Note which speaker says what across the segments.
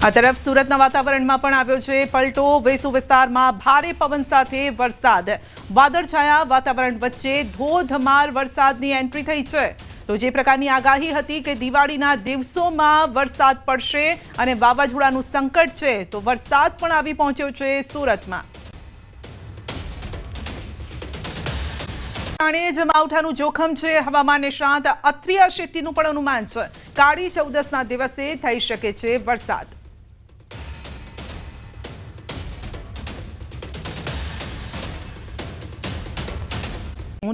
Speaker 1: આ તરફ સુરતના વાતાવરણમાં પણ આવ્યો છે પલટો। વેસુ વિસ્તારમાં ભારે પવન સાથે વરસાદ। વાદળછાયા વાતાવરણ વચ્ચે ધોધમાર વરસાદની એન્ટ્રી થઈ છે। તો જે પ્રકારની આગાહી હતી કે દિવાળીના દિવસોમાં વરસાદ પડશે અને વાવાઝોડાનું સંકટ છે, તો વરસાદ પણ આવી પહોંચ્યો છે સુરતમાં। જ માવઠાનું જોખમ છે। હવામાન નિષ્ણાત અથિયા શેટ્ટીનું પણ અનુમાન છે કાળી ચૌદસના દિવસે થઈ શકે છે વરસાદ।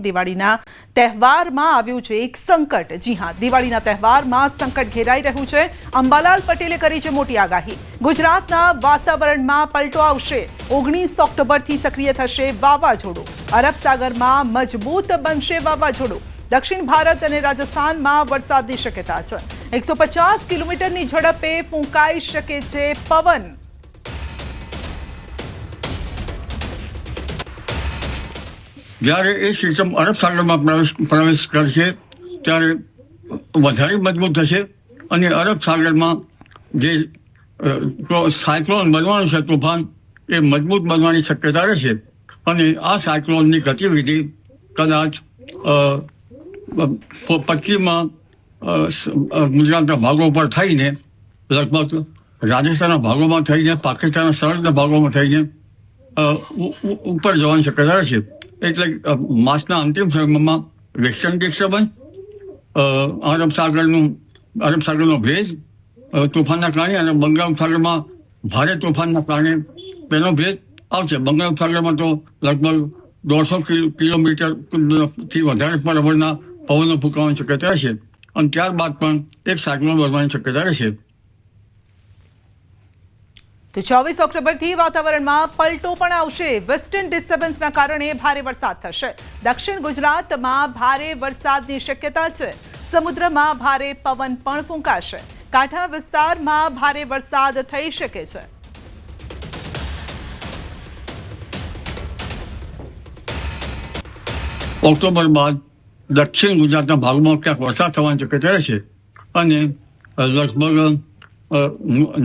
Speaker 1: દિવાળીના તહેવારમાં આવ્યું છે એક સંકટ। જી હા, દિવાળીના તહેવારમાં સંકટ ઘેરાઈ રહ્યું છે। અંબાલાલ પટેલે કરી છે મોટી આગાહી। ગુજરાતના વાતાવરણમાં પલટો આવશે। 19 ઓક્ટોબરથી સક્રિય થશે વાવાઝોડું। અરબ સાગરમાં મજબૂત બનશે વાવાઝોડું। દક્ષિણ ભારત અને રાજસ્થાનમાં વરસાદની શક્યતા છે। 150 કિલોમીટરની ઝડપે ફૂંકાઈ શકે છે પવન।
Speaker 2: જ્યારે એ સિસ્ટમ અરબ સાગરમાં પ્રવેશ કરશે ત્યારે વધારે મજબૂત થશે અને અરબ સાગરમાં જે સાયક્લોન બનવાનું છે, તોફાન, એ મજબૂત બનવાની શક્યતા રહેશે અને આ સાયક્લોનની ગતિવિધિ કદાચ પશ્ચિમમાં ગુજરાતના ભાગો પર થઈને લગભગ રાજસ્થાનના ભાગોમાં થઈને પાકિસ્તાનના સરહદના ભાગોમાં થઈને ઉપર જવાની શક્યતા રહેશે। એટલે માસના અંતિમ સમયમાં વેસ્ટર્ન ડિસ્ટર્બન્સ, અરબ સાગરનો ભેજ તોફાનના કારણે અને બંગાળ સાગરમાં ભારે તોફાનના કારણે તેનો ભેજ આવશે। બંગાળ સાગરમાં તો લગભગ 150 કિલોમીટરથી વધારે બરાબરના પવનો ફૂંકાવાની શક્યતા રહેશે અને ત્યારબાદ પણ એક સાયક્લોન બનવાની શક્યતા રહેશે।
Speaker 1: તો 24 ઓક્ટોબરથી વાતાવરણમાં પલટો પણ આવશે। વેસ્ટર્ન ડિસ્ટર્બન્સના કારણે ભારે વરસાદ થશે। દક્ષિણ ગુજરાતમાં ભારે વરસાદની શક્યતા છે। સમુદ્રમાં ભારે પવન પણ ફૂંકાશે। કાંઠા વિસ્તારમાં ભારે વરસાદ થઈ શકે છે।
Speaker 2: ઓક્ટોબર બાદ દક્ષિણ ગુજરાતના ભાગમાં ક્યાંક વરસાદ થવાની શક્યતા રહેશે અને લગભગ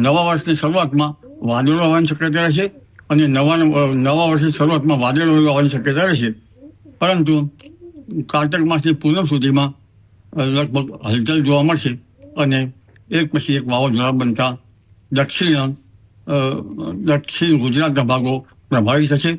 Speaker 2: નવા વર્ષની શરૂઆતમાં વાદળો આવવાની શક્યતા રહેશે અને નવા વર્ષની શરૂઆતમાં વાદળો આવવાની શક્યતા રહેશે। પરંતુ કારતક માસની પૂનમ સુધીમાં લગભગ હલચલ જોવા મળશે અને એક પછી એક વાવાઝોડા બનતા દક્ષિણ ગુજરાતના ભાગો પ્રભાવિત થશે।